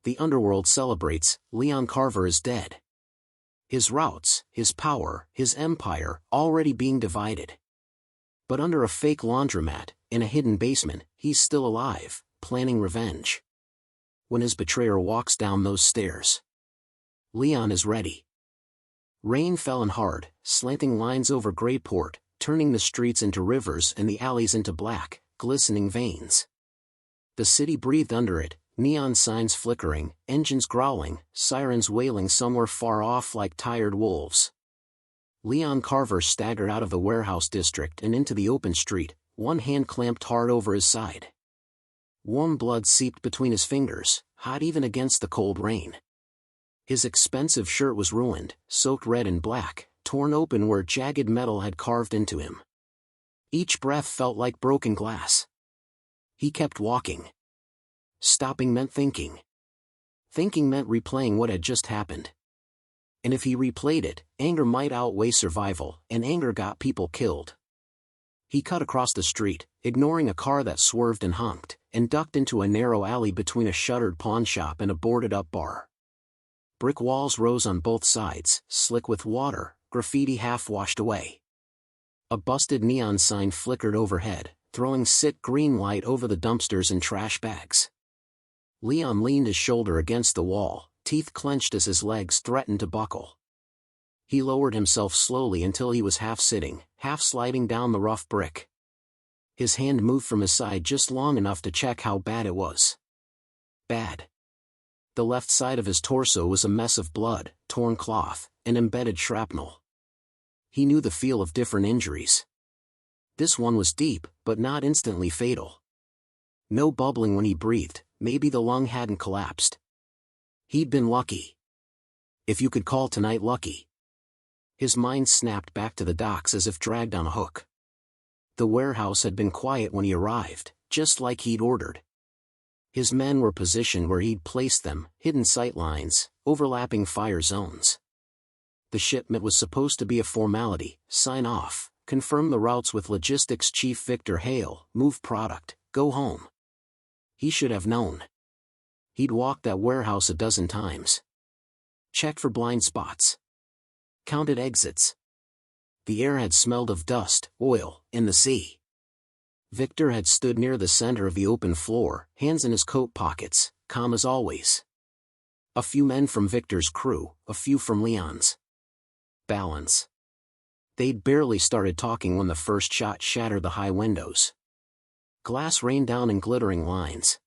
The Underworld celebrates, Leon Carver is dead. His routes, his power, his empire, already being divided. But under a fake laundromat, in a hidden basement, he's still alive, planning revenge. When his betrayer walks down those stairs, Leon is ready. Rain fell in hard, slanting lines over Greyport, turning the streets into rivers and the alleys into black, glistening veins. The city breathed under it, neon signs flickering, engines growling, sirens wailing somewhere far off like tired wolves. Leon Carver staggered out of the warehouse district and into the open street, one hand clamped hard over his side. Warm blood seeped between his fingers, hot even against the cold rain. His expensive shirt was ruined, soaked red and black, torn open where jagged metal had carved into him. Each breath felt like broken glass. He kept walking. Stopping meant thinking. Thinking meant replaying what had just happened. And if he replayed it, anger might outweigh survival, and anger got people killed. He cut across the street, ignoring a car that swerved and honked, and ducked into a narrow alley between a shuttered pawnshop and a boarded-up bar. Brick walls rose on both sides, slick with water, graffiti half washed away. A busted neon sign flickered overhead, throwing sick green light over the dumpsters and trash bags. Leon leaned his shoulder against the wall, teeth clenched as his legs threatened to buckle. He lowered himself slowly until he was half sitting, half sliding down the rough brick. His hand moved from his side just long enough to check how bad it was. Bad. The left side of his torso was a mess of blood, torn cloth, and embedded shrapnel. He knew the feel of different injuries. This one was deep, but not instantly fatal. No bubbling when he breathed, maybe the lung hadn't collapsed. He'd been lucky. If you could call tonight lucky. His mind snapped back to the docks as if dragged on a hook. The warehouse had been quiet when he arrived, just like he'd ordered. His men were positioned where he'd placed them, hidden sight lines, overlapping fire zones. The shipment was supposed to be a formality, sign off, confirm the routes with logistics chief Victor Hale, move product, go home. He should have known. He'd walked that warehouse a dozen times. Checked for blind spots. Counted exits. The air had smelled of dust, oil, and the sea. Victor had stood near the center of the open floor, hands in his coat pockets, calm as always. A few men from Victor's crew, a few from Leon's. Balance. They'd barely started talking when the first shot shattered the high windows. Glass rained down in glittering lines.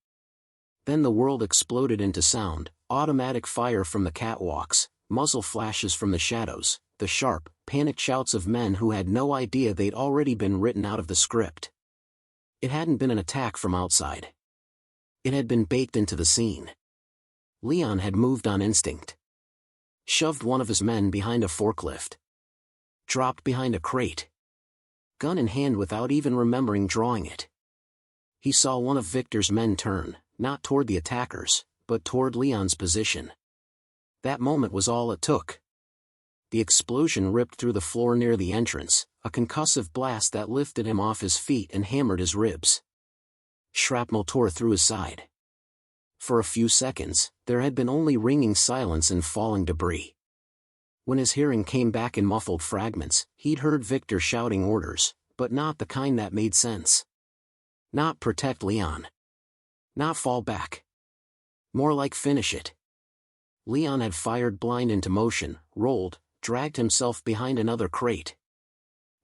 Then the world exploded into sound, automatic fire from the catwalks, muzzle flashes from the shadows, the sharp, panicked shouts of men who had no idea they'd already been written out of the script. It hadn't been an attack from outside. It had been baked into the scene. Leon had moved on instinct. Shoved one of his men behind a forklift. Dropped behind a crate. Gun in hand without even remembering drawing it. He saw one of Victor's men turn, not toward the attackers, but toward Leon's position. That moment was all it took. The explosion ripped through the floor near the entrance, a concussive blast that lifted him off his feet and hammered his ribs. Shrapnel tore through his side. For a few seconds, there had been only ringing silence and falling debris. When his hearing came back in muffled fragments, he'd heard Victor shouting orders, but not the kind that made sense. Not protect Leon. Not fall back. More like finish it. Leon had fired blind into motion, rolled, dragged himself behind another crate.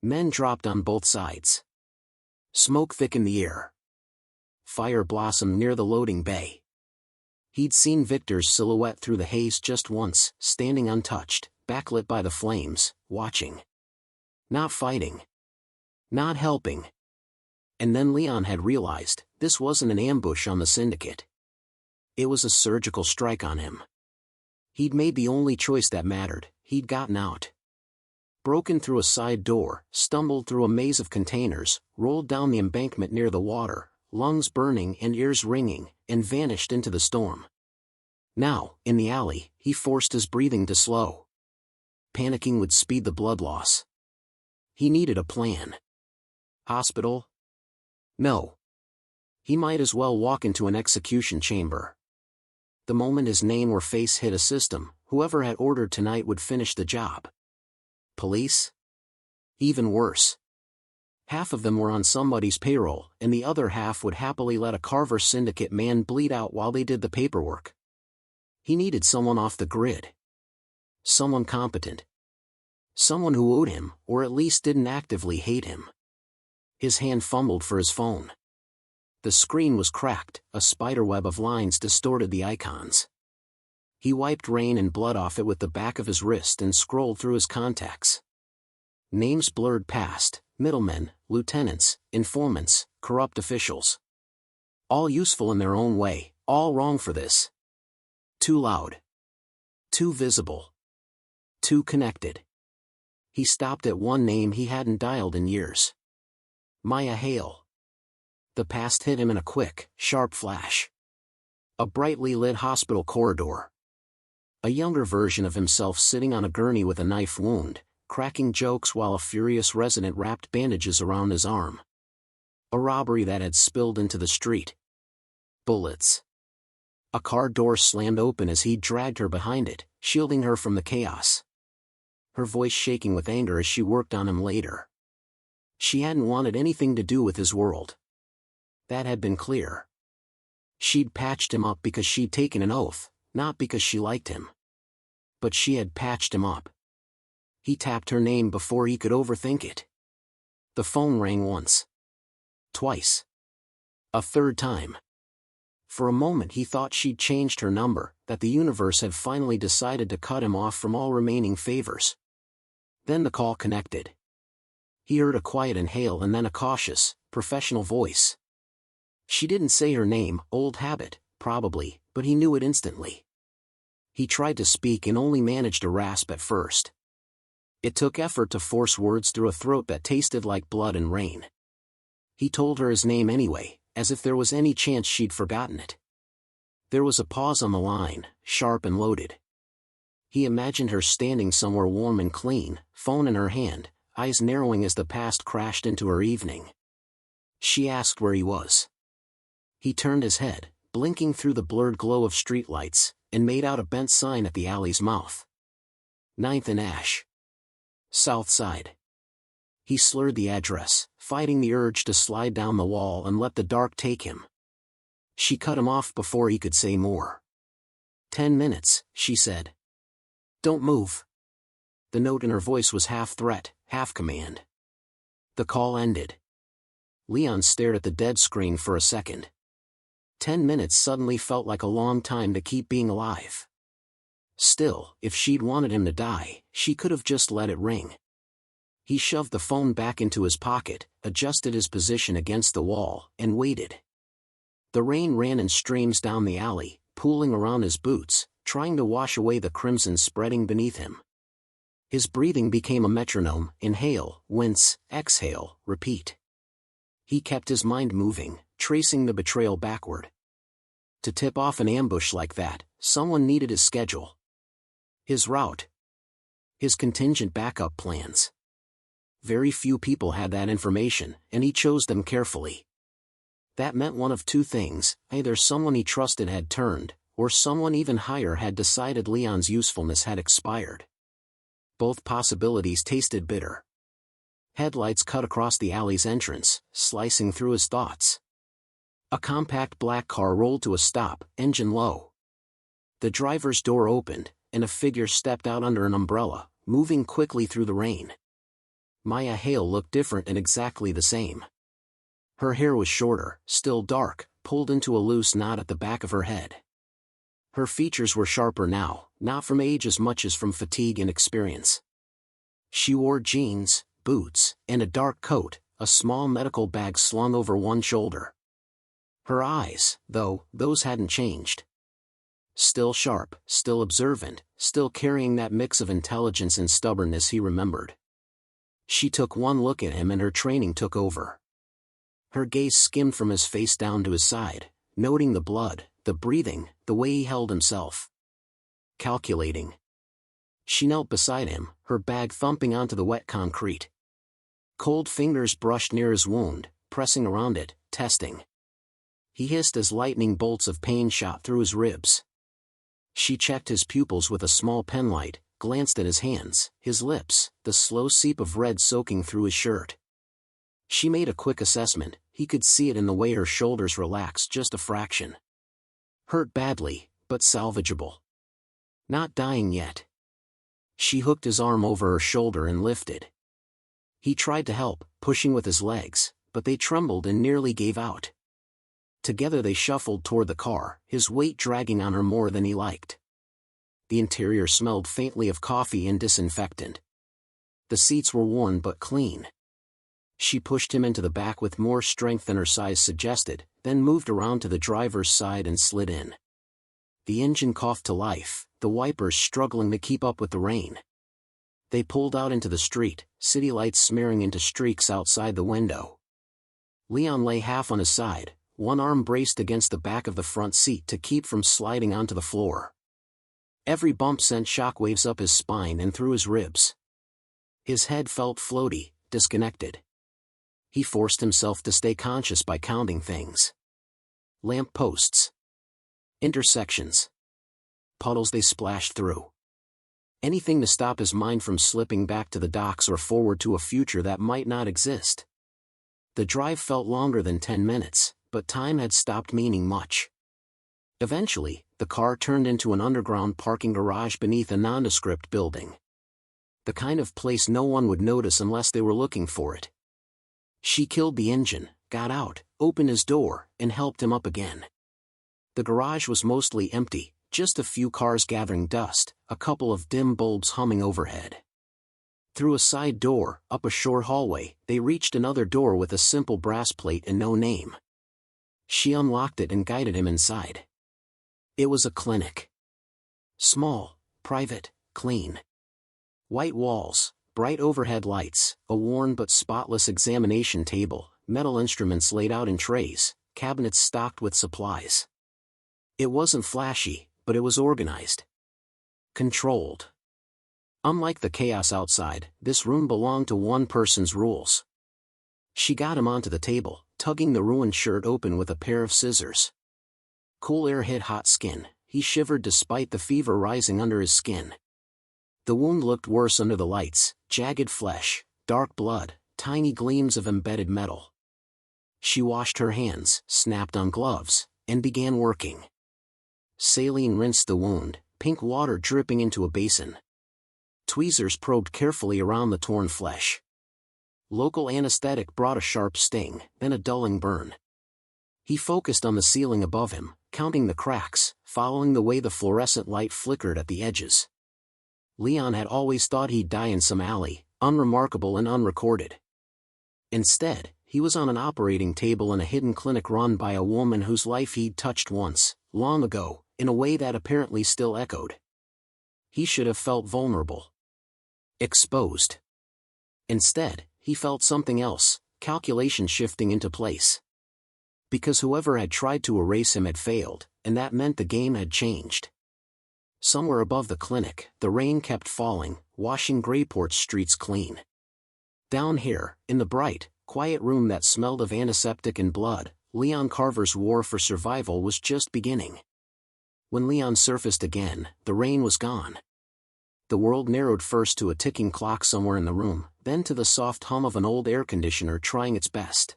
Men dropped on both sides. Smoke thickened the air. Fire blossomed near the loading bay. He'd seen Victor's silhouette through the haze just once, standing untouched, backlit by the flames, watching. Not fighting. Not helping. And then Leon had realized, this wasn't an ambush on the syndicate. It was a surgical strike on him. He'd made the only choice that mattered, he'd gotten out. Broken through a side door, stumbled through a maze of containers, rolled down the embankment near the water, lungs burning and ears ringing, and vanished into the storm. Now, in the alley, he forced his breathing to slow. Panicking would speed the blood loss. He needed a plan. Hospital? No. He might as well walk into an execution chamber. The moment his name or face hit a system, whoever had ordered tonight would finish the job. Police? Even worse. Half of them were on somebody's payroll, and the other half would happily let a Carver syndicate man bleed out while they did the paperwork. He needed someone off the grid. Someone competent. Someone who owed him, or at least didn't actively hate him. His hand fumbled for his phone. The screen was cracked, a spiderweb of lines distorted the icons. He wiped rain and blood off it with the back of his wrist and scrolled through his contacts. Names blurred past, middlemen, lieutenants, informants, corrupt officials. All useful in their own way, all wrong for this. Too loud. Too visible. Too connected. He stopped at one name he hadn't dialed in years. Maya Hale. The past hit him in a quick, sharp flash. A brightly lit hospital corridor. A younger version of himself sitting on a gurney with a knife wound, cracking jokes while a furious resident wrapped bandages around his arm. A robbery that had spilled into the street. Bullets. A car door slammed open as he dragged her behind it, shielding her from the chaos. Her voice shaking with anger as she worked on him later. She hadn't wanted anything to do with his world. That had been clear. She'd patched him up because she'd taken an oath, not because she liked him. But she had patched him up. He tapped her name before he could overthink it. The phone rang once. Twice. A third time. For a moment he thought she'd changed her number, that the universe had finally decided to cut him off from all remaining favors. Then the call connected. He heard a quiet inhale and then a cautious, professional voice. She didn't say her name, old habit, probably, but he knew it instantly. He tried to speak and only managed a rasp at first. It took effort to force words through a throat that tasted like blood and rain. He told her his name anyway, as if there was any chance she'd forgotten it. There was a pause on the line, sharp and loaded. He imagined her standing somewhere warm and clean, phone in her hand, eyes narrowing as the past crashed into her evening. She asked where he was. He turned his head, blinking through the blurred glow of streetlights, and made out a bent sign at the alley's mouth. 9th and Ash. South Side. He slurred the address, fighting the urge to slide down the wall and let the dark take him. She cut him off before he could say more. 10 minutes, she said. Don't move. The note in her voice was half threat, half command. The call ended. Leon stared at the dead screen for a second. 10 minutes suddenly felt like a long time to keep being alive. Still, if she'd wanted him to die, she could have just let it ring. He shoved the phone back into his pocket, adjusted his position against the wall, and waited. The rain ran in streams down the alley, pooling around his boots, trying to wash away the crimson spreading beneath him. His breathing became a metronome, inhale, wince, exhale, repeat. He kept his mind moving, tracing the betrayal backward. To tip off an ambush like that, someone needed his schedule. His route. His contingent backup plans. Very few people had that information, and he chose them carefully. That meant one of two things: either someone he trusted had turned, or someone even higher had decided Leon's usefulness had expired. Both possibilities tasted bitter. Headlights cut across the alley's entrance, slicing through his thoughts. A compact black car rolled to a stop, engine low. The driver's door opened, and a figure stepped out under an umbrella, moving quickly through the rain. Maya Hale looked different and exactly the same. Her hair was shorter, still dark, pulled into a loose knot at the back of her head. Her features were sharper now, not from age as much as from fatigue and experience. She wore jeans, boots, and a dark coat, a small medical bag slung over one shoulder. Her eyes, though, those hadn't changed. Still sharp, still observant, still carrying that mix of intelligence and stubbornness he remembered. She took one look at him and her training took over. Her gaze skimmed from his face down to his side, noting the blood, the breathing, the way he held himself. Calculating. She knelt beside him, her bag thumping onto the wet concrete. Cold fingers brushed near his wound, pressing around it, testing. He hissed as lightning bolts of pain shot through his ribs. She checked his pupils with a small penlight, glanced at his hands, his lips, the slow seep of red soaking through his shirt. She made a quick assessment. He could see it in the way her shoulders relaxed just a fraction. Hurt badly, but salvageable. Not dying yet. She hooked his arm over her shoulder and lifted. He tried to help, pushing with his legs, but they trembled and nearly gave out. Together they shuffled toward the car, his weight dragging on her more than he liked. The interior smelled faintly of coffee and disinfectant. The seats were worn but clean. She pushed him into the back with more strength than her size suggested, then moved around to the driver's side and slid in. The engine coughed to life, the wipers struggling to keep up with the rain. They pulled out into the street, city lights smearing into streaks outside the window. Leon lay half on his side, one arm braced against the back of the front seat to keep from sliding onto the floor. Every bump sent shockwaves up his spine and through his ribs. His head felt floaty, disconnected. He forced himself to stay conscious by counting things. Lamp posts. Intersections. Puddles they splashed through. Anything to stop his mind from slipping back to the docks or forward to a future that might not exist. The drive felt longer than 10 minutes, but time had stopped meaning much. Eventually, the car turned into an underground parking garage beneath a nondescript building. The kind of place no one would notice unless they were looking for it. She killed the engine, got out, opened his door, and helped him up again. The garage was mostly empty, just a few cars gathering dust, a couple of dim bulbs humming overhead. Through a side door, up a short hallway, they reached another door with a simple brass plate and no name. She unlocked it and guided him inside. It was a clinic. Small, private, clean. White walls, bright overhead lights, a worn but spotless examination table, metal instruments laid out in trays, cabinets stocked with supplies. It wasn't flashy, but it was organized. Controlled. Unlike the chaos outside, this room belonged to one person's rules. She got him onto the table, tugging the ruined shirt open with a pair of scissors. Cool air hit hot skin. He shivered despite the fever rising under his skin. The wound looked worse under the lights, jagged flesh, dark blood, tiny gleams of embedded metal. She washed her hands, snapped on gloves, and began working. Saline rinsed the wound, pink water dripping into a basin. Tweezers probed carefully around the torn flesh. Local anesthetic brought a sharp sting, then a dulling burn. He focused on the ceiling above him, counting the cracks, following the way the fluorescent light flickered at the edges. Leon had always thought he'd die in some alley, unremarkable and unrecorded. Instead, he was on an operating table in a hidden clinic run by a woman whose life he'd touched once, long ago, in a way that apparently still echoed. He should have felt vulnerable. Exposed. Instead, he felt something else, calculation shifting into place. Because whoever had tried to erase him had failed, and that meant the game had changed. Somewhere above the clinic, the rain kept falling, washing Greyport streets clean. Down here, in the bright, quiet room that smelled of antiseptic and blood, Leon Carver's war for survival was just beginning. When Leon surfaced again, the rain was gone. The world narrowed first to a ticking clock somewhere in the room, then to the soft hum of an old air conditioner trying its best.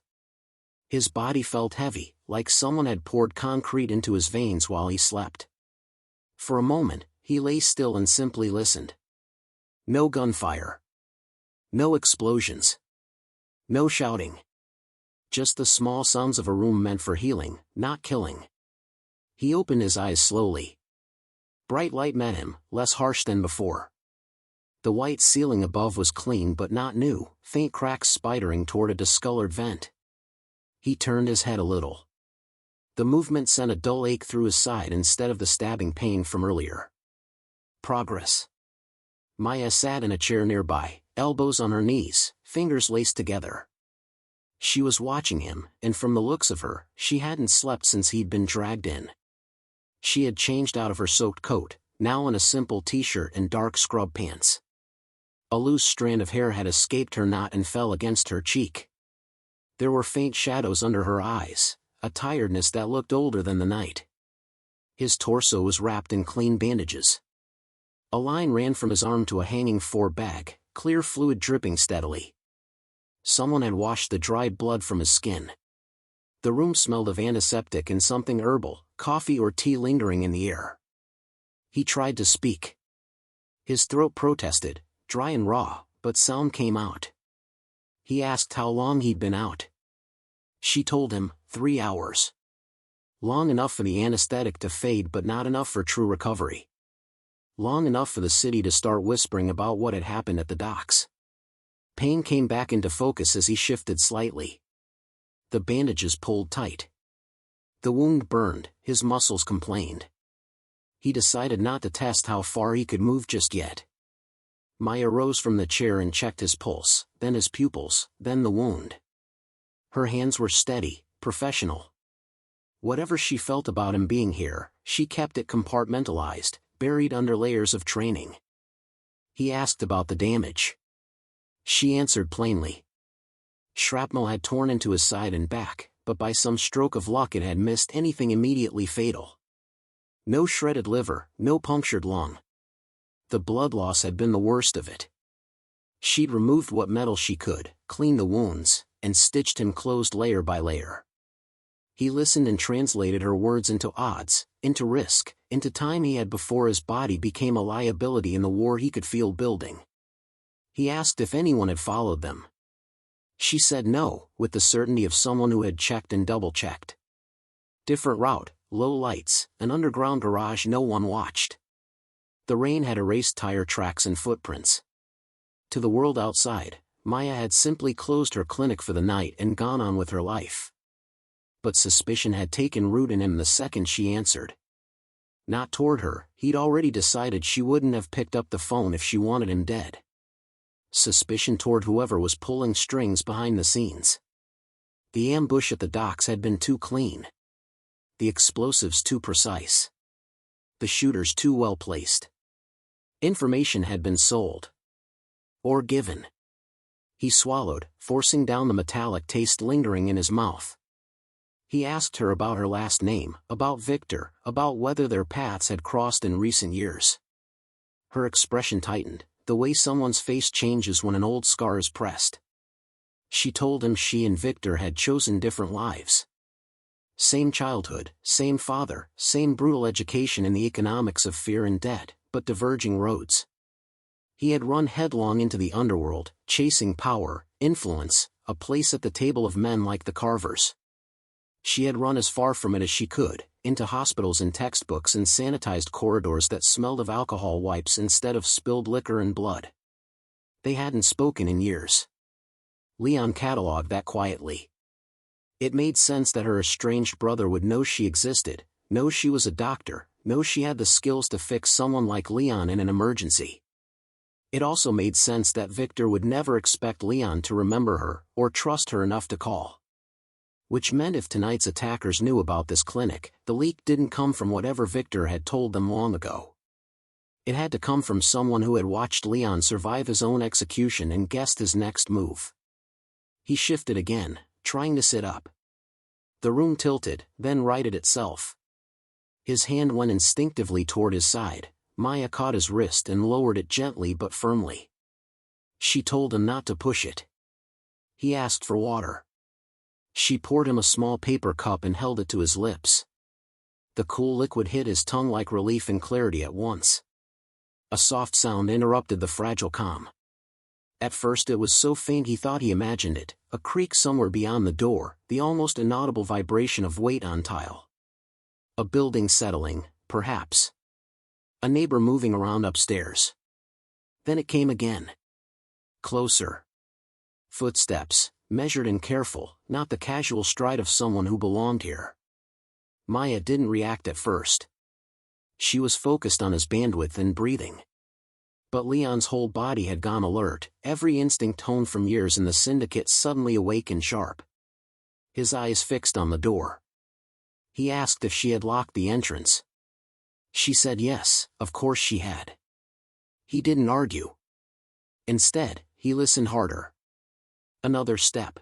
His body felt heavy, like someone had poured concrete into his veins while he slept. For a moment, he lay still and simply listened. No gunfire. No explosions. No shouting. Just the small sounds of a room meant for healing, not killing. He opened his eyes slowly. Bright light met him, less harsh than before. The white ceiling above was clean but not new, faint cracks spidering toward a discolored vent. He turned his head a little. The movement sent a dull ache through his side instead of the stabbing pain from earlier. Progress. Maya sat in a chair nearby, elbows on her knees, fingers laced together. She was watching him, and from the looks of her, she hadn't slept since he'd been dragged in. She had changed out of her soaked coat, now in a simple t-shirt and dark scrub pants. A loose strand of hair had escaped her knot and fell against her cheek. There were faint shadows under her eyes, a tiredness that looked older than the night. His torso was wrapped in clean bandages. A line ran from his arm to a hanging forebag, clear fluid dripping steadily. Someone had washed the dried blood from his skin. The room smelled of antiseptic and something herbal, coffee or tea lingering in the air. He tried to speak. His throat protested, dry and raw, but sound came out. He asked how long he'd been out. She told him, 3 hours. Long enough for the anesthetic to fade but not enough for true recovery. Long enough for the city to start whispering about what had happened at the docks. Pain came back into focus as he shifted slightly. The bandages pulled tight. The wound burned, his muscles complained. He decided not to test how far he could move just yet. Maya rose from the chair and checked his pulse, then his pupils, then the wound. Her hands were steady, professional. Whatever she felt about him being here, she kept it compartmentalized, buried under layers of training. He asked about the damage. She answered plainly. Shrapnel had torn into his side and back, but by some stroke of luck it had missed anything immediately fatal. No shredded liver, no punctured lung. The blood loss had been the worst of it. She'd removed what metal she could, cleaned the wounds, and stitched him closed layer by layer. He listened and translated her words into odds, into risk, into time he had before his body became a liability in the war he could feel building. He asked if anyone had followed them. She said no, with the certainty of someone who had checked and double-checked. Different route, low lights, an underground garage no one watched. The rain had erased tire tracks and footprints. To the world outside, Maya had simply closed her clinic for the night and gone on with her life. But suspicion had taken root in him the second she answered. Not toward her, he'd already decided she wouldn't have picked up the phone if she wanted him dead. Suspicion toward whoever was pulling strings behind the scenes. The ambush at the docks had been too clean. The explosives too precise. The shooters too well placed. Information had been sold. Or given. He swallowed, forcing down the metallic taste lingering in his mouth. He asked her about her last name, about Victor, about whether their paths had crossed in recent years. Her expression tightened, the way someone's face changes when an old scar is pressed. She told him she and Victor had chosen different lives. Same childhood, same father, same brutal education in the economics of fear and debt, but diverging roads. He had run headlong into the underworld, chasing power, influence, a place at the table of men like the Carvers. She had run as far from it as she could, into hospitals and textbooks and sanitized corridors that smelled of alcohol wipes instead of spilled liquor and blood. They hadn't spoken in years. Leon cataloged that quietly. It made sense that her estranged brother would know she existed, know she was a doctor, know she had the skills to fix someone like Leon in an emergency. It also made sense that Victor would never expect Leon to remember her, or trust her enough to call. Which meant if tonight's attackers knew about this clinic, the leak didn't come from whatever Victor had told them long ago. It had to come from someone who had watched Leon survive his own execution and guessed his next move. He shifted again, trying to sit up. The room tilted, then righted itself. His hand went instinctively toward his side. Maya caught his wrist and lowered it gently but firmly. She told him not to push it. He asked for water. She poured him a small paper cup and held it to his lips. The cool liquid hit his tongue like relief and clarity at once. A soft sound interrupted the fragile calm. At first it was so faint he thought he imagined it, a creak somewhere beyond the door, the almost inaudible vibration of weight on tile. A building settling, perhaps. A neighbor moving around upstairs. Then it came again. Closer. Footsteps, measured and careful, not the casual stride of someone who belonged here. Maya didn't react at first. She was focused on his bandwidth and breathing. But Leon's whole body had gone alert, every instinct honed from years in the syndicate suddenly awake and sharp. His eyes fixed on the door. He asked if she had locked the entrance. She said yes, of course she had. He didn't argue. Instead, he listened harder. Another step.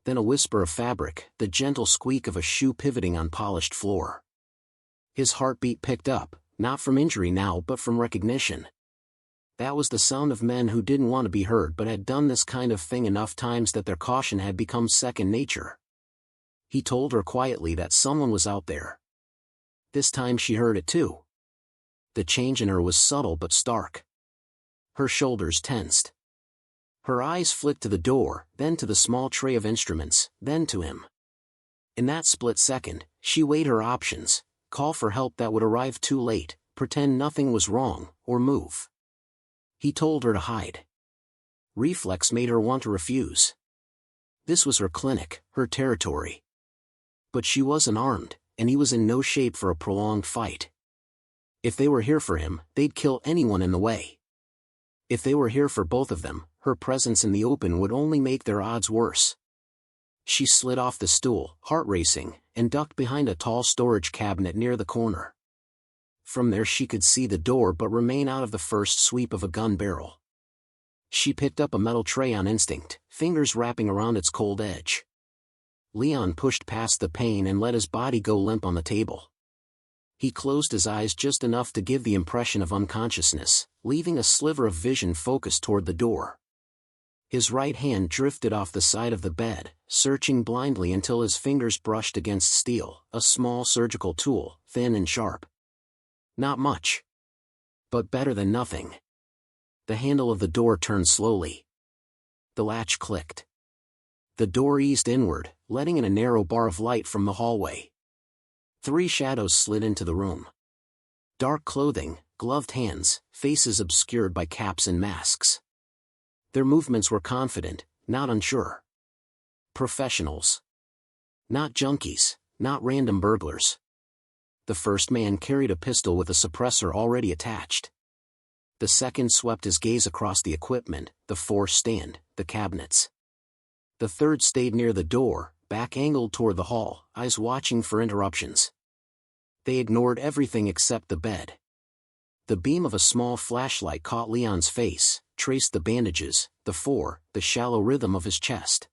Then a whisper of fabric, the gentle squeak of a shoe pivoting on polished floor. His heartbeat picked up, not from injury now but from recognition. That was the sound of men who didn't want to be hurt but had done this kind of thing enough times that their caution had become second nature. He told her quietly that someone was out there. This time she heard it too. The change in her was subtle but stark. Her shoulders tensed. Her eyes flicked to the door, then to the small tray of instruments, then to him. In that split second, she weighed her options: call for help that would arrive too late, pretend nothing was wrong, or move. He told her to hide. Reflex made her want to refuse. This was her clinic, her territory. But she wasn't armed, and he was in no shape for a prolonged fight. If they were here for him, they'd kill anyone in the way. If they were here for both of them, her presence in the open would only make their odds worse. She slid off the stool, heart racing, and ducked behind a tall storage cabinet near the corner. From there she could see the door but remain out of the first sweep of a gun barrel. She picked up a metal tray on instinct, fingers wrapping around its cold edge. Leon pushed past the pain and let his body go limp on the table. He closed his eyes just enough to give the impression of unconsciousness, leaving a sliver of vision focused toward the door. His right hand drifted off the side of the bed, searching blindly until his fingers brushed against steel, a small surgical tool, thin and sharp. Not much. But better than nothing. The handle of the door turned slowly. The latch clicked. The door eased inward, letting in a narrow bar of light from the hallway. 3 shadows slid into the room. Dark clothing, gloved hands, faces obscured by caps and masks. Their movements were confident, not unsure. Professionals. Not junkies, not random burglars. The first man carried a pistol with a suppressor already attached. The second swept his gaze across the equipment, the force stand, the cabinets. The third stayed near the door, back angled toward the hall, eyes watching for interruptions. They ignored everything except the bed. The beam of a small flashlight caught Leon's face, traced the bandages, the shallow rhythm of his chest.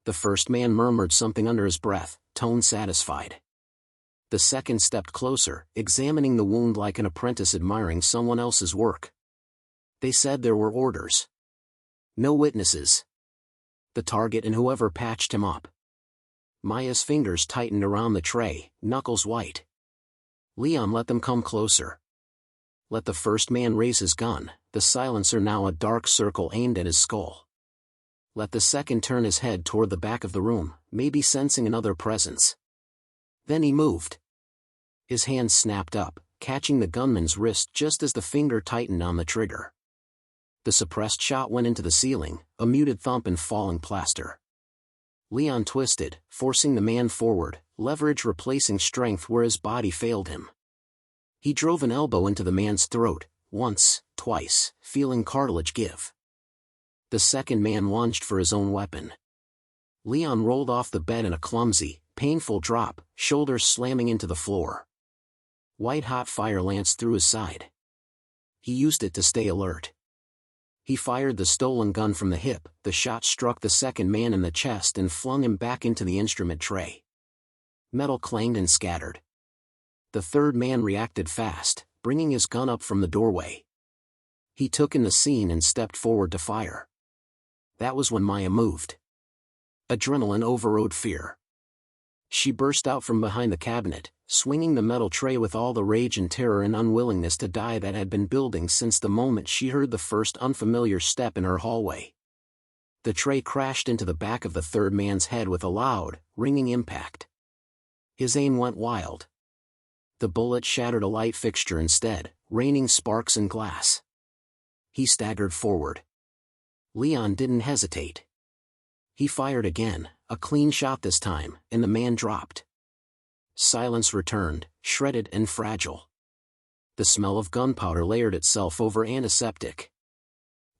The first man murmured something under his breath, tone satisfied. The second stepped closer, examining the wound like an apprentice admiring someone else's work. They said there were orders. No witnesses. The target and whoever patched him up. Maya's fingers tightened around the tray, knuckles white. Leon let them come closer. Let the first man raise his gun, the silencer now a dark circle aimed at his skull. Let the second turn his head toward the back of the room, maybe sensing another presence. Then he moved. His hand snapped up, catching the gunman's wrist just as the finger tightened on the trigger. The suppressed shot went into the ceiling, a muted thump and falling plaster. Leon twisted, forcing the man forward, leverage replacing strength where his body failed him. He drove an elbow into the man's throat, once, twice, feeling cartilage give. The second man lunged for his own weapon. Leon rolled off the bed in a clumsy, painful drop, shoulders slamming into the floor. White-hot fire lanced through his side. He used it to stay alert. He fired the stolen gun from the hip, the shot struck the second man in the chest and flung him back into the instrument tray. Metal clanged and scattered. The third man reacted fast, bringing his gun up from the doorway. He took in the scene and stepped forward to fire. That was when Maya moved. Adrenaline overrode fear. She burst out from behind the cabinet, swinging the metal tray with all the rage and terror and unwillingness to die that had been building since the moment she heard the first unfamiliar step in her hallway. The tray crashed into the back of the third man's head with a loud, ringing impact. His aim went wild. The bullet shattered a light fixture instead, raining sparks and glass. He staggered forward. Leon didn't hesitate. He fired again, a clean shot this time, and the man dropped. Silence returned, shredded and fragile. The smell of gunpowder layered itself over antiseptic.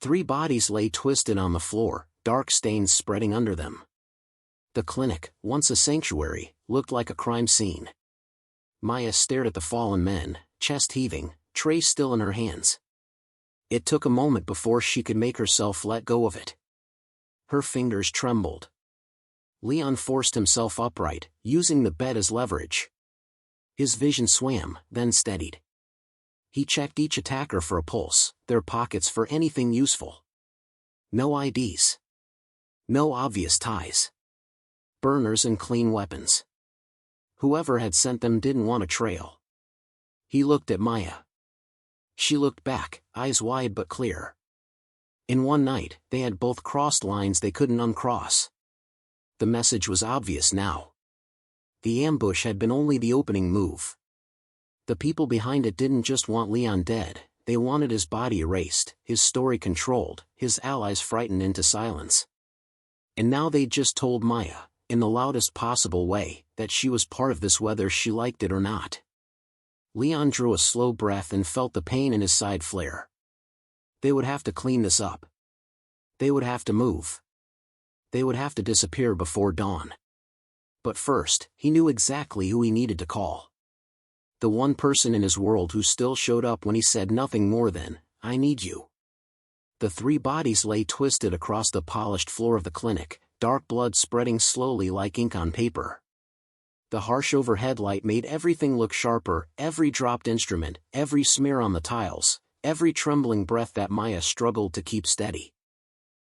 3 bodies lay twisted on the floor, dark stains spreading under them. The clinic, once a sanctuary, looked like a crime scene. Maya stared at the fallen men, chest heaving, tray still in her hands. It took a moment before she could make herself let go of it. Her fingers trembled. Leon forced himself upright, using the bed as leverage. His vision swam, then steadied. He checked each attacker for a pulse, their pockets for anything useful. No IDs. No obvious ties. Burners and clean weapons. Whoever had sent them didn't want a trail. He looked at Maya. She looked back, eyes wide but clear. In one night, they had both crossed lines they couldn't uncross. The message was obvious now. The ambush had been only the opening move. The people behind it didn't just want Leon dead, they wanted his body erased, his story controlled, his allies frightened into silence. And now they'd just told Maya, in the loudest possible way, that she was part of this whether she liked it or not. Leon drew a slow breath and felt the pain in his side flare. They would have to clean this up. They would have to move. They would have to disappear before dawn. But first, he knew exactly who he needed to call. The one person in his world who still showed up when he said nothing more than, "I need you." The three bodies lay twisted across the polished floor of the clinic, dark blood spreading slowly like ink on paper. The harsh overhead light made everything look sharper, every dropped instrument, every smear on the tiles, every trembling breath that Maya struggled to keep steady.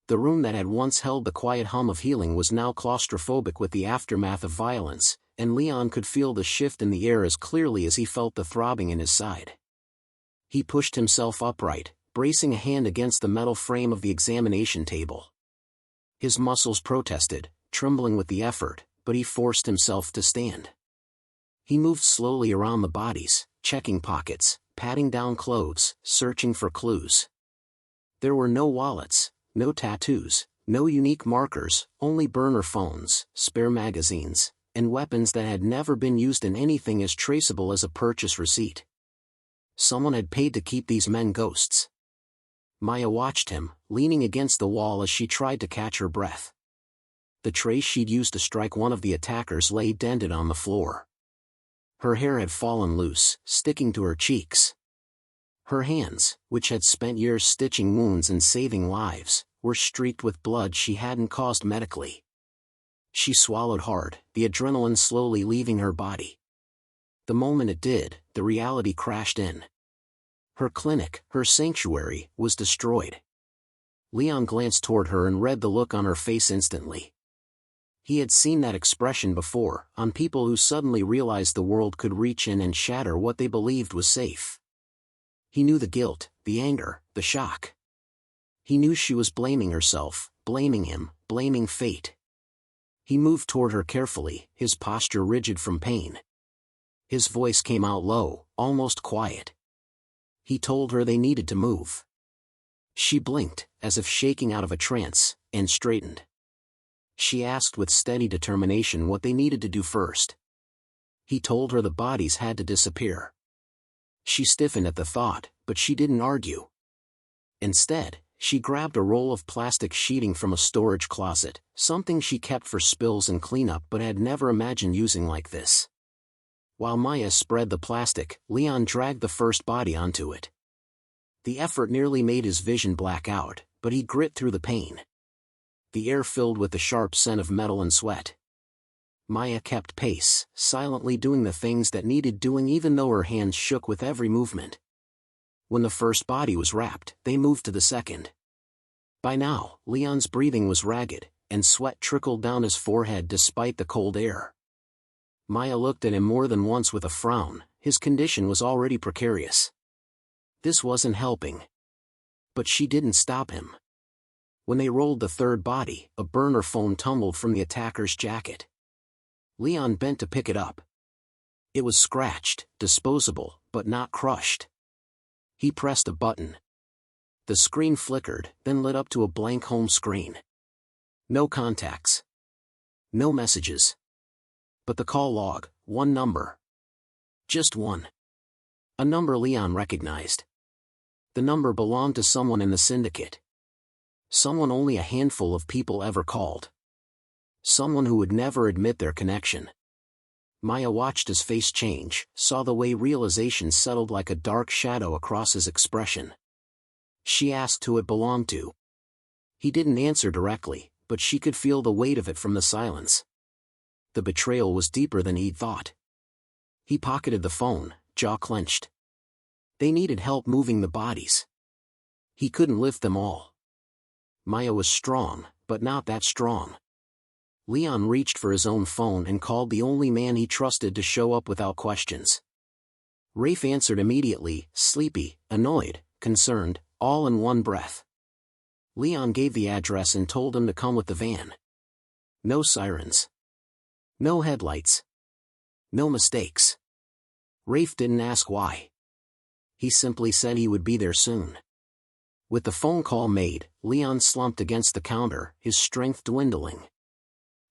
The room that had once held the quiet hum of healing was now claustrophobic with the aftermath of violence, and Leon could feel the shift in the air as clearly as he felt the throbbing in his side. He pushed himself upright, bracing a hand against the metal frame of the examination table. His muscles protested, trembling with the effort, but he forced himself to stand. He moved slowly around the bodies, checking pockets, patting down clothes, searching for clues. There were no wallets, no tattoos, no unique markers, only burner phones, spare magazines, and weapons that had never been used in anything as traceable as a purchase receipt. Someone had paid to keep these men ghosts. Maya watched him, leaning against the wall as she tried to catch her breath. The tray she'd used to strike one of the attackers lay dented on the floor. Her hair had fallen loose, sticking to her cheeks. Her hands, which had spent years stitching wounds and saving lives, were streaked with blood she hadn't caused medically. She swallowed hard, the adrenaline slowly leaving her body. The moment it did, the reality crashed in. Her clinic, her sanctuary, was destroyed. Leon glanced toward her and read the look on her face instantly. He had seen that expression before, on people who suddenly realized the world could reach in and shatter what they believed was safe. He knew the guilt, the anger, the shock. He knew she was blaming herself, blaming him, blaming fate. He moved toward her carefully, his posture rigid from pain. His voice came out low, almost quiet. He told her they needed to move. She blinked, as if shaking out of a trance, and straightened. She asked with steady determination what they needed to do first. He told her the bodies had to disappear. She stiffened at the thought, but she didn't argue. Instead, she grabbed a roll of plastic sheeting from a storage closet, something she kept for spills and cleanup but had never imagined using like this. While Maya spread the plastic, Leon dragged the first body onto it. The effort nearly made his vision black out, but he grit through the pain. The air filled with the sharp scent of metal and sweat. Maya kept pace, silently doing the things that needed doing even though her hands shook with every movement. When the first body was wrapped, they moved to the second. By now, Leon's breathing was ragged, and sweat trickled down his forehead despite the cold air. Maya looked at him more than once with a frown, his condition was already precarious. This wasn't helping. But she didn't stop him. When they rolled the third body, a burner phone tumbled from the attacker's jacket. Leon bent to pick it up. It was scratched, disposable, but not crushed. He pressed a button. The screen flickered, then lit up to a blank home screen. No contacts. No messages. But the call log, one number. Just one. A number Leon recognized. The number belonged to someone in the syndicate. Someone only a handful of people ever called. Someone who would never admit their connection. Maya watched his face change, saw the way realization settled like a dark shadow across his expression. She asked who it belonged to. He didn't answer directly, but she could feel the weight of it from the silence. The betrayal was deeper than he'd thought. He pocketed the phone, jaw clenched. They needed help moving the bodies. He couldn't lift them all. Maya was strong, but not that strong. Leon reached for his own phone and called the only man he trusted to show up without questions. Rafe answered immediately, sleepy, annoyed, concerned, all in one breath. Leon gave the address and told him to come with the van. No sirens. No headlights. No mistakes. Rafe didn't ask why. He simply said he would be there soon. With the phone call made, Leon slumped against the counter, his strength dwindling.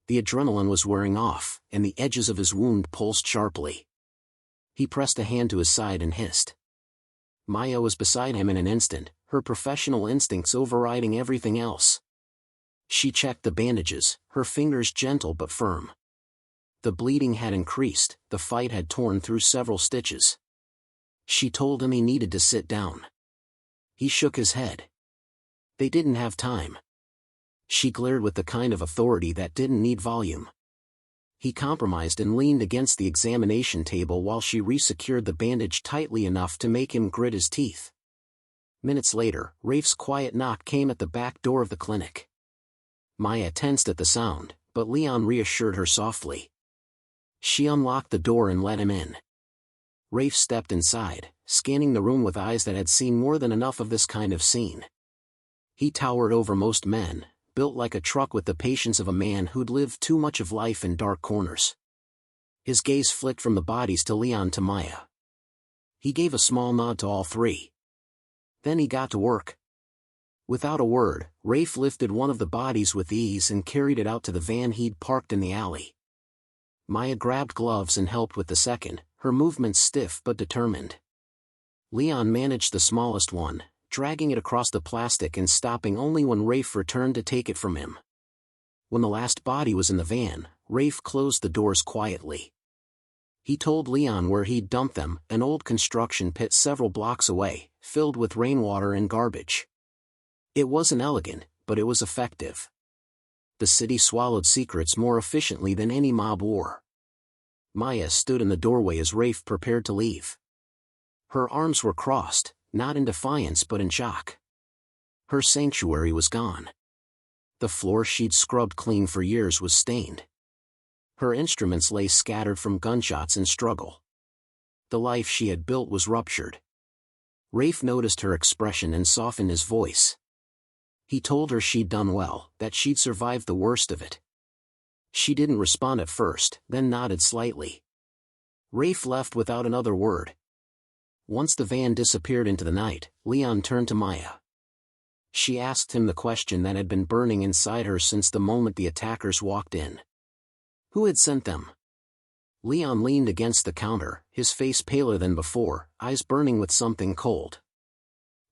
The adrenaline was wearing off, and the edges of his wound pulsed sharply. He pressed a hand to his side and hissed. Maya was beside him in an instant, her professional instincts overriding everything else. She checked the bandages, her fingers gentle but firm. The bleeding had increased, the fight had torn through several stitches. She told him he needed to sit down. He shook his head. They didn't have time. She glared with the kind of authority that didn't need volume. He compromised and leaned against the examination table while she resecured the bandage tightly enough to make him grit his teeth. Minutes later, Rafe's quiet knock came at the back door of the clinic. Maya tensed at the sound, but Leon reassured her softly. She unlocked the door and let him in. Rafe stepped inside, scanning the room with eyes that had seen more than enough of this kind of scene. He towered over most men, built like a truck with the patience of a man who'd lived too much of life in dark corners. His gaze flicked from the bodies to Leon to Maya. He gave a small nod to all three. Then he got to work. Without a word, Rafe lifted one of the bodies with ease and carried it out to the van he'd parked in the alley. Maya grabbed gloves and helped with the second, her movements stiff but determined. Leon managed the smallest one, dragging it across the plastic and stopping only when Rafe returned to take it from him. When the last body was in the van, Rafe closed the doors quietly. He told Leon where he'd dumped them, an old construction pit several blocks away, filled with rainwater and garbage. It wasn't elegant, but it was effective. The city swallowed secrets more efficiently than any mob war. Maya stood in the doorway as Rafe prepared to leave. Her arms were crossed, not in defiance but in shock. Her sanctuary was gone. The floor she'd scrubbed clean for years was stained. Her instruments lay scattered from gunshots and struggle. The life she had built was ruptured. Rafe noticed her expression and softened his voice. He told her she'd done well, that she'd survived the worst of it. She didn't respond at first, then nodded slightly. Rafe left without another word. Once the van disappeared into the night, Leon turned to Maya. She asked him the question that had been burning inside her since the moment the attackers walked in. Who had sent them? Leon leaned against the counter, his face paler than before, eyes burning with something cold.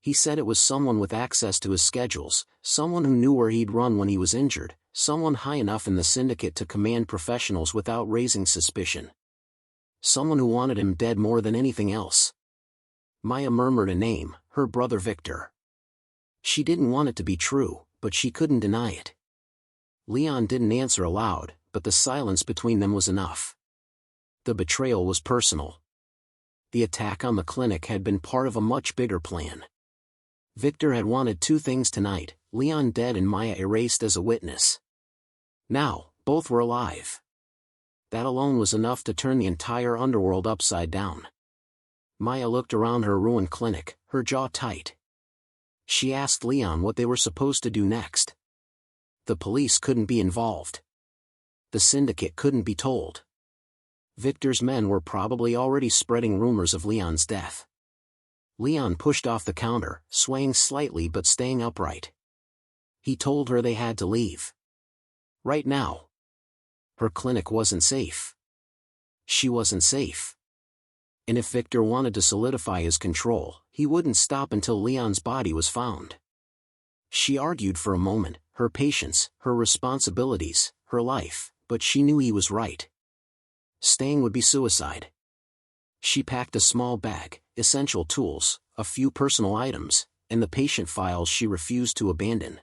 He said it was someone with access to his schedules, someone who knew where he'd run when he was injured, someone high enough in the syndicate to command professionals without raising suspicion. Someone who wanted him dead more than anything else. Maya murmured a name, her brother Victor. She didn't want it to be true, but she couldn't deny it. Leon didn't answer aloud, but the silence between them was enough. The betrayal was personal. The attack on the clinic had been part of a much bigger plan. Victor had wanted two things tonight, Leon dead and Maya erased as a witness. Now, both were alive. That alone was enough to turn the entire underworld upside down. Maya looked around her ruined clinic, her jaw tight. She asked Leon what they were supposed to do next. The police couldn't be involved. The syndicate couldn't be told. Victor's men were probably already spreading rumors of Leon's death. Leon pushed off the counter, swaying slightly but staying upright. He told her they had to leave. Right now. Her clinic wasn't safe. She wasn't safe. And if Victor wanted to solidify his control, he wouldn't stop until Leon's body was found. She argued for a moment, her patience, her responsibilities, her life, but she knew he was right. Staying would be suicide. She packed a small bag, essential tools, a few personal items, and the patient files she refused to abandon.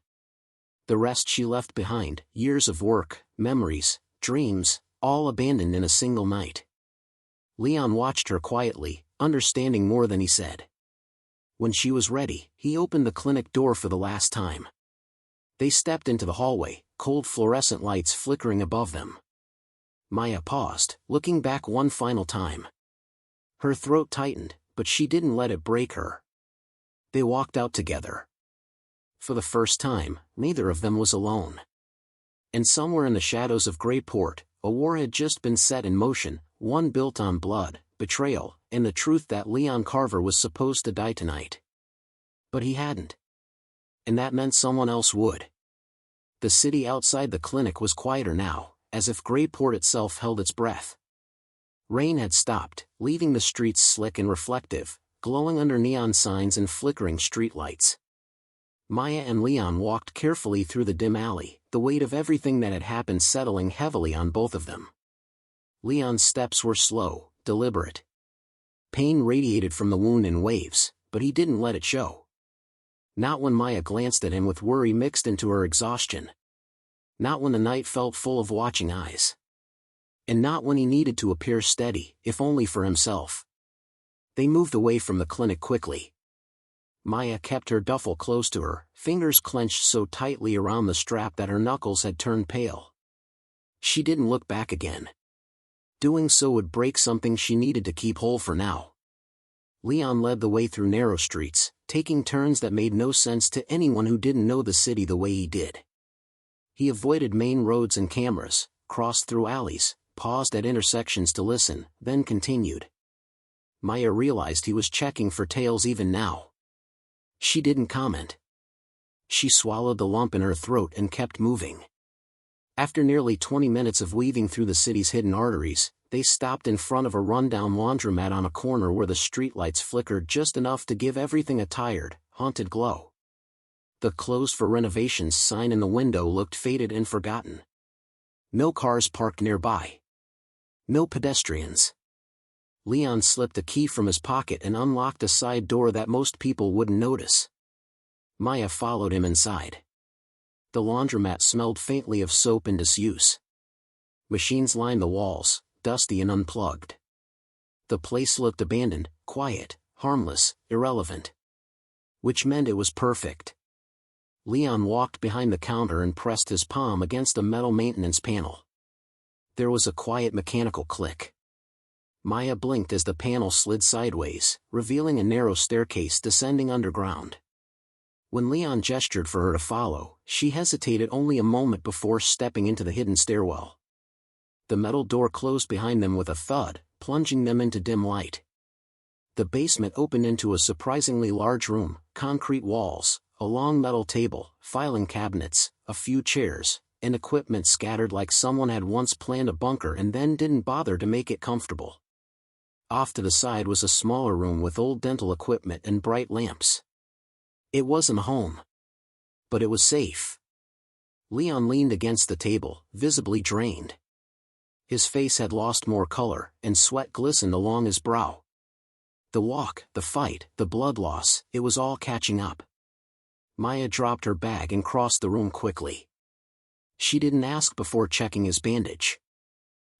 The rest she left behind, years of work, memories, dreams, all abandoned in a single night. Leon watched her quietly, understanding more than he said. When she was ready, he opened the clinic door for the last time. They stepped into the hallway, cold fluorescent lights flickering above them. Maya paused, looking back one final time. Her throat tightened, but she didn't let it break her. They walked out together. For the first time, neither of them was alone. And somewhere in the shadows of Greyport, a war had just been set in motion, one built on blood, betrayal, and the truth that Leon Carver was supposed to die tonight. But he hadn't. And that meant someone else would. The city outside the clinic was quieter now, as if Greyport itself held its breath. Rain had stopped, leaving the streets slick and reflective, glowing under neon signs and flickering streetlights. Maya and Leon walked carefully through the dim alley, the weight of everything that had happened settling heavily on both of them. Leon's steps were slow, deliberate. Pain radiated from the wound in waves, but he didn't let it show. Not when Maya glanced at him with worry mixed into her exhaustion. Not when the night felt full of watching eyes. And not when he needed to appear steady, if only for himself. They moved away from the clinic quickly. Maya kept her duffel close to her, fingers clenched so tightly around the strap that her knuckles had turned pale. She didn't look back again. Doing so would break something she needed to keep whole for now. Leon led the way through narrow streets, taking turns that made no sense to anyone who didn't know the city the way he did. He avoided main roads and cameras, crossed through alleys, paused at intersections to listen, then continued. Maya realized he was checking for tails even now. She didn't comment. She swallowed the lump in her throat and kept moving. After nearly 20 minutes of weaving through the city's hidden arteries, they stopped in front of a rundown laundromat on a corner where the streetlights flickered just enough to give everything a tired, haunted glow. The closed for renovations sign in the window looked faded and forgotten. No cars parked nearby. No pedestrians. Leon slipped a key from his pocket and unlocked a side door that most people wouldn't notice. Maya followed him inside. The laundromat smelled faintly of soap and disuse. Machines lined the walls, dusty and unplugged. The place looked abandoned, quiet, harmless, irrelevant. Which meant it was perfect. Leon walked behind the counter and pressed his palm against a metal maintenance panel. There was a quiet mechanical click. Maya blinked as the panel slid sideways, revealing a narrow staircase descending underground. When Leon gestured for her to follow, she hesitated only a moment before stepping into the hidden stairwell. The metal door closed behind them with a thud, plunging them into dim light. The basement opened into a surprisingly large room, concrete walls, a long metal table, filing cabinets, a few chairs, and equipment scattered like someone had once planned a bunker and then didn't bother to make it comfortable. Off to the side was a smaller room with old dental equipment and bright lamps. It wasn't a home. But it was safe. Leon leaned against the table, visibly drained. His face had lost more color, and sweat glistened along his brow. The walk, the fight, the blood loss, it was all catching up. Maya dropped her bag and crossed the room quickly. She didn't ask before checking his bandage.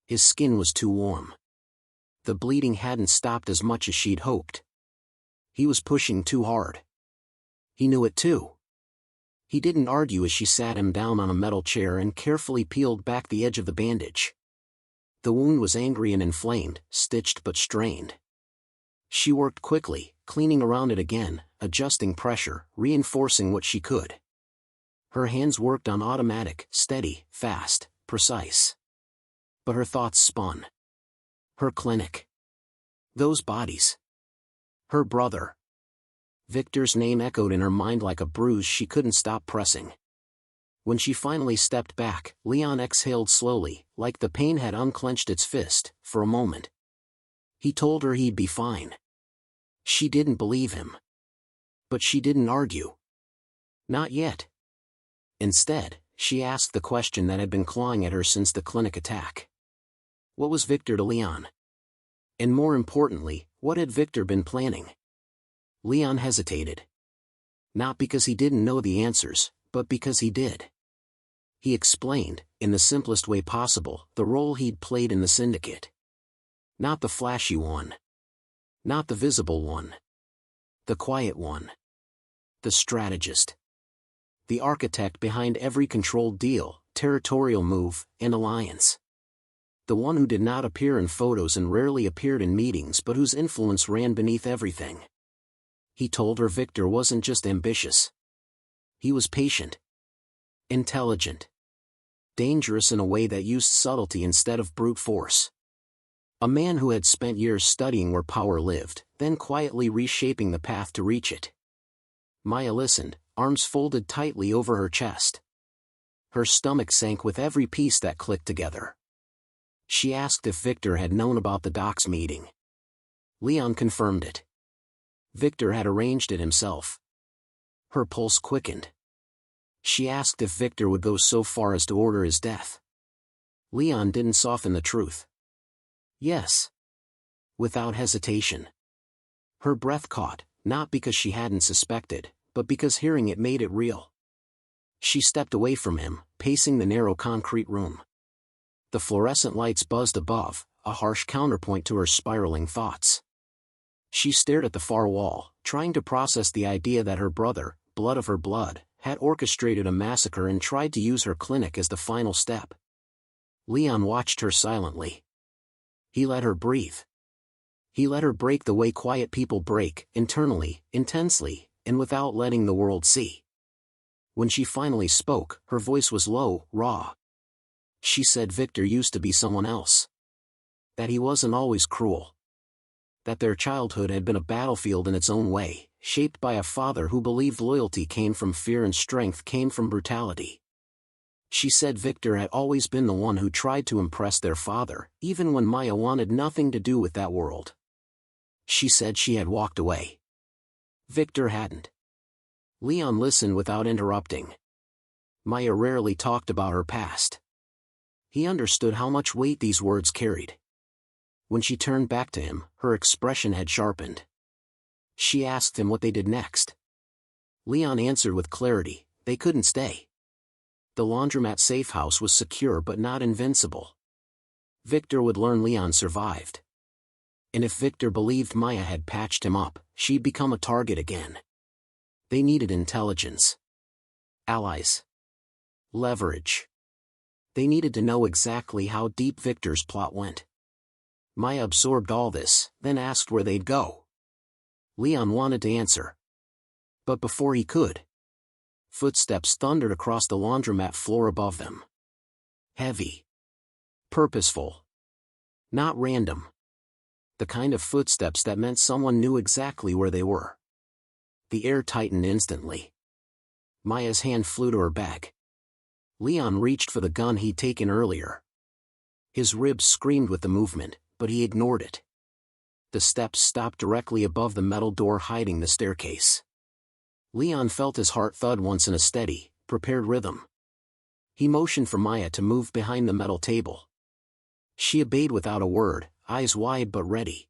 His skin was too warm. The bleeding hadn't stopped as much as she'd hoped. He was pushing too hard. He knew it too. He didn't argue as she sat him down on a metal chair and carefully peeled back the edge of the bandage. The wound was angry and inflamed, stitched but strained. She worked quickly, cleaning around it again, adjusting pressure, reinforcing what she could. Her hands worked on automatic, steady, fast, precise. But her thoughts spun. Her clinic. Those bodies. Her brother. Victor's name echoed in her mind like a bruise she couldn't stop pressing. When she finally stepped back, Leon exhaled slowly, like the pain had unclenched its fist, for a moment. He told her he'd be fine. She didn't believe him. But she didn't argue. Not yet. Instead, she asked the question that had been clawing at her since the clinic attack. What was Victor to Leon? And more importantly, what had Victor been planning? Leon hesitated. Not because he didn't know the answers, but because he did. He explained, in the simplest way possible, the role he'd played in the syndicate. Not the flashy one. Not the visible one. The quiet one. The strategist. The architect behind every controlled deal, territorial move, and alliance. The one who did not appear in photos and rarely appeared in meetings but whose influence ran beneath everything. He told her Victor wasn't just ambitious. He was patient. Intelligent. Dangerous in a way that used subtlety instead of brute force. A man who had spent years studying where power lived, then quietly reshaping the path to reach it. Maya listened, arms folded tightly over her chest. Her stomach sank with every piece that clicked together. She asked if Victor had known about the docs meeting. Leon confirmed it. Victor had arranged it himself. Her pulse quickened. She asked if Victor would go so far as to order his death. Leon didn't soften the truth. Yes. Without hesitation. Her breath caught, not because she hadn't suspected, but because hearing it made it real. She stepped away from him, pacing the narrow concrete room. The fluorescent lights buzzed above, a harsh counterpoint to her spiraling thoughts. She stared at the far wall, trying to process the idea that her brother, blood of her blood, had orchestrated a massacre and tried to use her clinic as the final step. Leon watched her silently. He let her breathe. He let her break the way quiet people break, internally, intensely, and without letting the world see. When she finally spoke, her voice was low, raw. She said Victor used to be someone else. That he wasn't always cruel. That their childhood had been a battlefield in its own way, shaped by a father who believed loyalty came from fear and strength came from brutality. She said Victor had always been the one who tried to impress their father, even when Maya wanted nothing to do with that world. She said she had walked away. Victor hadn't. Leon listened without interrupting. Maya rarely talked about her past. He understood how much weight these words carried. When she turned back to him, her expression had sharpened. She asked him what they did next. Leon answered with clarity, they couldn't stay. The laundromat safe house was secure but not invincible. Victor would learn Leon survived. And if Victor believed Maya had patched him up, she'd become a target again. They needed intelligence. Allies. Leverage. They needed to know exactly how deep Victor's plot went. Maya absorbed all this, then asked where they'd go. Leon wanted to answer. But before he could, footsteps thundered across the laundromat floor above them. Heavy. Purposeful. Not random. The kind of footsteps that meant someone knew exactly where they were. The air tightened instantly. Maya's hand flew to her bag. Leon reached for the gun he'd taken earlier. His ribs screamed with the movement, but he ignored it. The steps stopped directly above the metal door hiding the staircase. Leon felt his heart thud once in a steady, prepared rhythm. He motioned for Maya to move behind the metal table. She obeyed without a word, eyes wide but ready.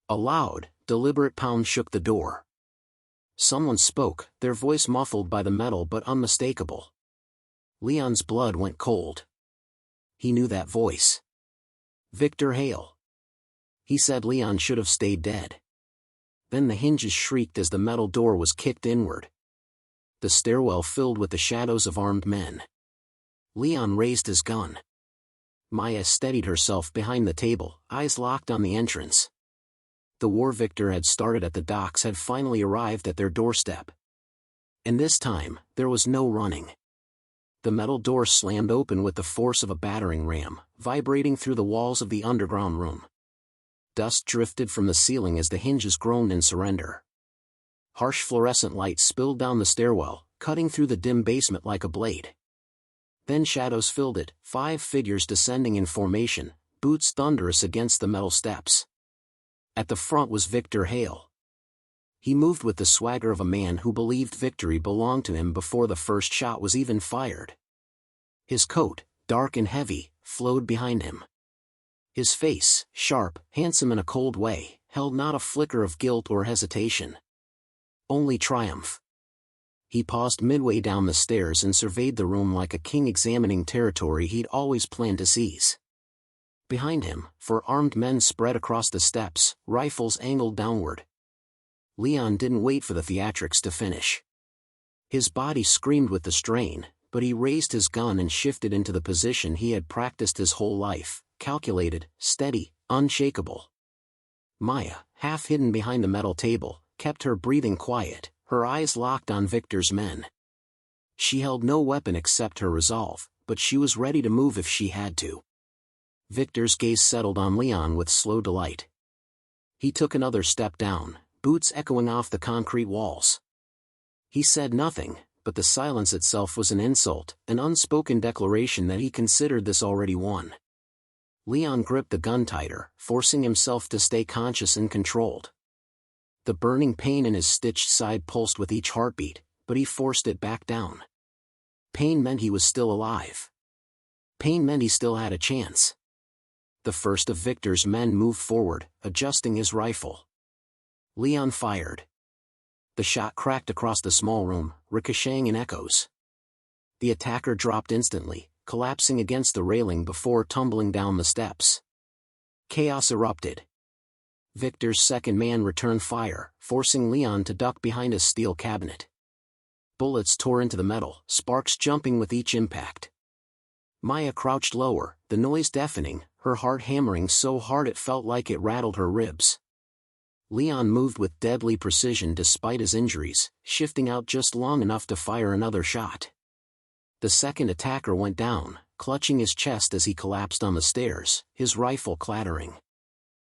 A loud, deliberate pound shook the door. Someone spoke, their voice muffled by the metal but unmistakable. Leon's blood went cold. He knew that voice. Victor Hale. He said Leon should have stayed dead. Then the hinges shrieked as the metal door was kicked inward. The stairwell filled with the shadows of armed men. Leon raised his gun. Maya steadied herself behind the table, eyes locked on the entrance. The war Victor had started at the docks had finally arrived at their doorstep. And this time, there was no running. The metal door slammed open with the force of a battering ram, vibrating through the walls of the underground room. Dust drifted from the ceiling as the hinges groaned in surrender. Harsh fluorescent light spilled down the stairwell, cutting through the dim basement like a blade. Then shadows filled it, 5 figures descending in formation, boots thunderous against the metal steps. At the front was Victor Hale. He moved with the swagger of a man who believed victory belonged to him before the first shot was even fired. His coat, dark and heavy, flowed behind him. His face, sharp, handsome in a cold way, held not a flicker of guilt or hesitation. Only triumph. He paused midway down the stairs and surveyed the room like a king examining territory he'd always planned to seize. Behind him, 4 armed men spread across the steps, rifles angled downward. Leon didn't wait for the theatrics to finish. His body screamed with the strain, but he raised his gun and shifted into the position he had practiced his whole life, calculated, steady, unshakable. Maya, half hidden behind the metal table, kept her breathing quiet, her eyes locked on Victor's men. She held no weapon except her resolve, but she was ready to move if she had to. Victor's gaze settled on Leon with slow delight. He took another step down, boots echoing off the concrete walls. He said nothing, but the silence itself was an insult, an unspoken declaration that he considered this already won. Leon gripped the gun tighter, forcing himself to stay conscious and controlled. The burning pain in his stitched side pulsed with each heartbeat, but he forced it back down. Pain meant he was still alive. Pain meant he still had a chance. The first of Victor's men moved forward, adjusting his rifle. Leon fired. The shot cracked across the small room, ricocheting in echoes. The attacker dropped instantly, collapsing against the railing before tumbling down the steps. Chaos erupted. Victor's second man returned fire, forcing Leon to duck behind a steel cabinet. Bullets tore into the metal, sparks jumping with each impact. Maya crouched lower, the noise deafening, her heart hammering so hard it felt like it rattled her ribs. Leon moved with deadly precision despite his injuries, shifting out just long enough to fire another shot. The second attacker went down, clutching his chest as he collapsed on the stairs, his rifle clattering.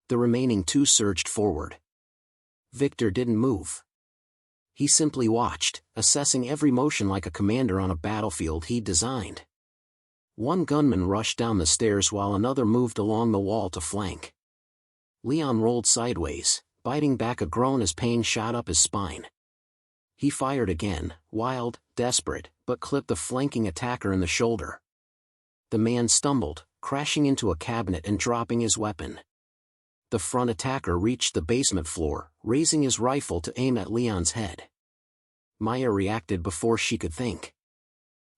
The remaining 2 surged forward. Victor didn't move. He simply watched, assessing every motion like a commander on a battlefield he'd designed. One gunman rushed down the stairs while another moved along the wall to flank. Leon rolled sideways, biting back a groan as pain shot up his spine. He fired again, wild, desperate, but clipped the flanking attacker in the shoulder. The man stumbled, crashing into a cabinet and dropping his weapon. The front attacker reached the basement floor, raising his rifle to aim at Leon's head. Maya reacted before she could think.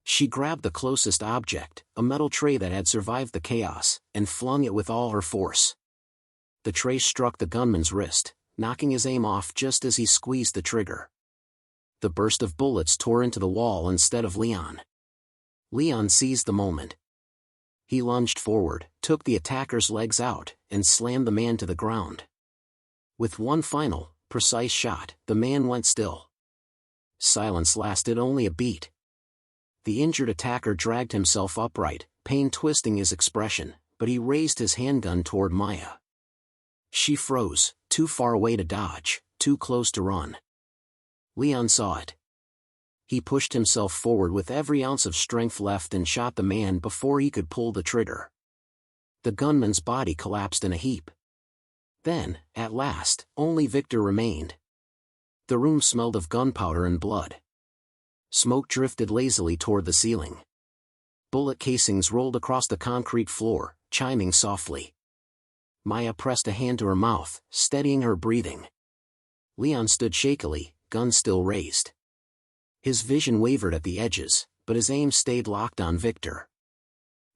She grabbed the closest object, a metal tray that had survived the chaos, and flung it with all her force. The tray struck the gunman's wrist, knocking his aim off just as he squeezed the trigger. The burst of bullets tore into the wall instead of Leon. Leon seized the moment. He lunged forward, took the attacker's legs out, and slammed the man to the ground. With one final, precise shot, the man went still. Silence lasted only a beat. The injured attacker dragged himself upright, pain twisting his expression, but he raised his handgun toward Maya. She froze, too far away to dodge, too close to run. Leon saw it. He pushed himself forward with every ounce of strength left and shot the man before he could pull the trigger. The gunman's body collapsed in a heap. Then, at last, only Victor remained. The room smelled of gunpowder and blood. Smoke drifted lazily toward the ceiling. Bullet casings rolled across the concrete floor, chiming softly. Maya pressed a hand to her mouth, steadying her breathing. Leon stood shakily, gun still raised. His vision wavered at the edges, but his aim stayed locked on Victor.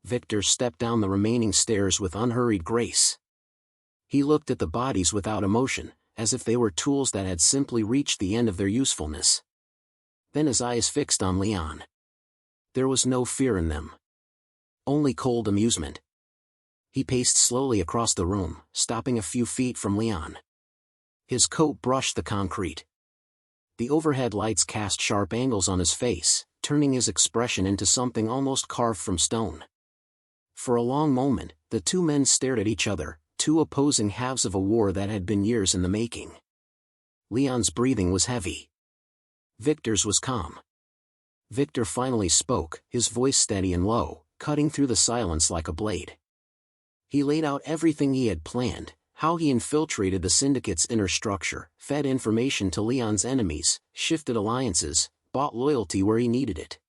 Victor stepped down the remaining stairs with unhurried grace. He looked at the bodies without emotion, as if they were tools that had simply reached the end of their usefulness. Then his eyes fixed on Leon. There was no fear in them. Only cold amusement. He paced slowly across the room, stopping a few feet from Leon. His coat brushed the concrete. The overhead lights cast sharp angles on his face, turning his expression into something almost carved from stone. For a long moment, the 2 men stared at each other, 2 opposing halves of a war that had been years in the making. Leon's breathing was heavy. Victor's was calm. Victor finally spoke, his voice steady and low, cutting through the silence like a blade. He laid out everything he had planned, how he infiltrated the syndicate's inner structure, fed information to Leon's enemies, shifted alliances, bought loyalty where he needed it.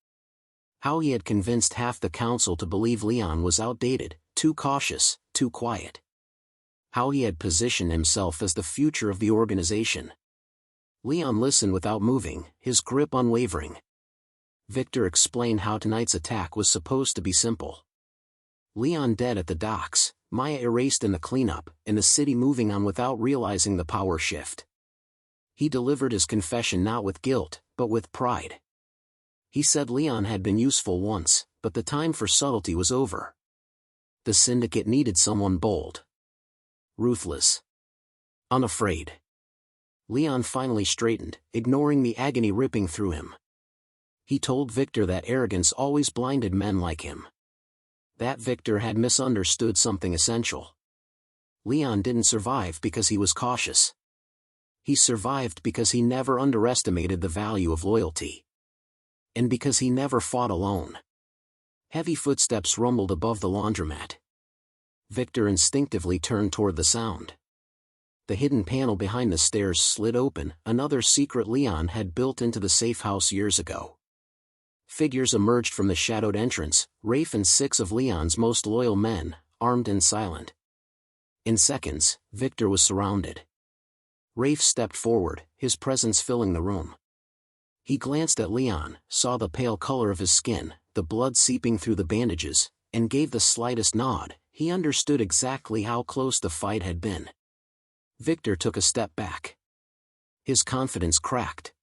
How he had convinced half the council to believe Leon was outdated, too cautious, too quiet. How he had positioned himself as the future of the organization. Leon listened without moving, his grip unwavering. Victor explained how tonight's attack was supposed to be simple. Leon dead at the docks, Maya erased in the cleanup, and the city moving on without realizing the power shift. He delivered his confession not with guilt, but with pride. He said Leon had been useful once, but the time for subtlety was over. The syndicate needed someone bold. Ruthless. Unafraid. Leon finally straightened, ignoring the agony ripping through him. He told Victor that arrogance always blinded men like him. That Victor had misunderstood something essential. Leon didn't survive because he was cautious. He survived because he never underestimated the value of loyalty. And because he never fought alone. Heavy footsteps rumbled above the laundromat. Victor instinctively turned toward the sound. The hidden panel behind the stairs slid open, another secret Leon had built into the safe house years ago. Figures emerged from the shadowed entrance, Rafe and 6 of Leon's most loyal men, armed and silent. In seconds, Victor was surrounded. Rafe stepped forward, his presence filling the room. He glanced at Leon, saw the pale color of his skin, the blood seeping through the bandages, and gave the slightest nod. He understood exactly how close the fight had been. Victor took a step back. His confidence cracked.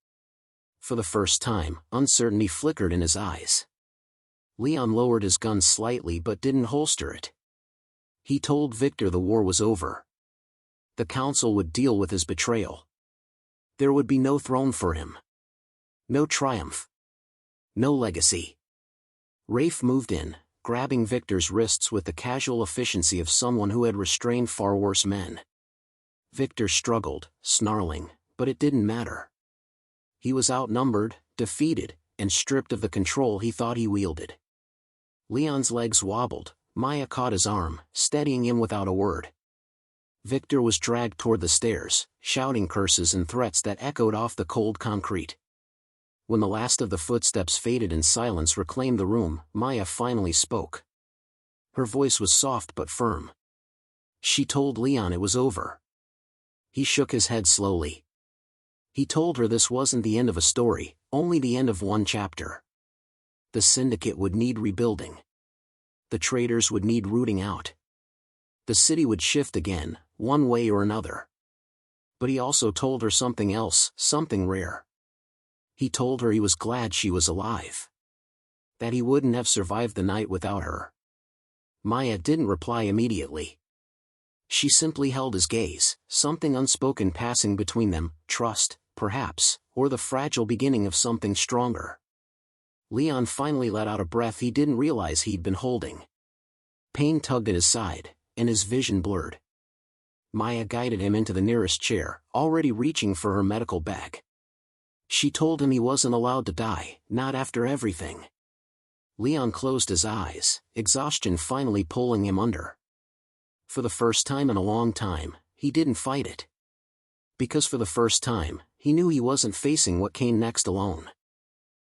For the first time, uncertainty flickered in his eyes. Leon lowered his gun slightly but didn't holster it. He told Victor the war was over. The council would deal with his betrayal. There would be no throne for him. No triumph. No legacy. Rafe moved in, grabbing Victor's wrists with the casual efficiency of someone who had restrained far worse men. Victor struggled, snarling, but it didn't matter. He was outnumbered, defeated, and stripped of the control he thought he wielded. Leon's legs wobbled, Maya caught his arm, steadying him without a word. Victor was dragged toward the stairs, shouting curses and threats that echoed off the cold concrete. When the last of the footsteps faded and silence reclaimed the room, Maya finally spoke. Her voice was soft but firm. She told Leon it was over. He shook his head slowly. He told her this wasn't the end of a story, only the end of one chapter. The syndicate would need rebuilding. The traitors would need rooting out. The city would shift again, one way or another. But he also told her something else, something rare. He told her he was glad she was alive. That he wouldn't have survived the night without her. Maya didn't reply immediately. She simply held his gaze, something unspoken passing between them, trust, perhaps, or the fragile beginning of something stronger. Leon finally let out a breath he didn't realize he'd been holding. Pain tugged at his side, and his vision blurred. Maya guided him into the nearest chair, already reaching for her medical bag. She told him he wasn't allowed to die, not after everything. Leon closed his eyes, exhaustion finally pulling him under. For the first time in a long time, he didn't fight it. Because for the first time, he knew he wasn't facing what came next alone.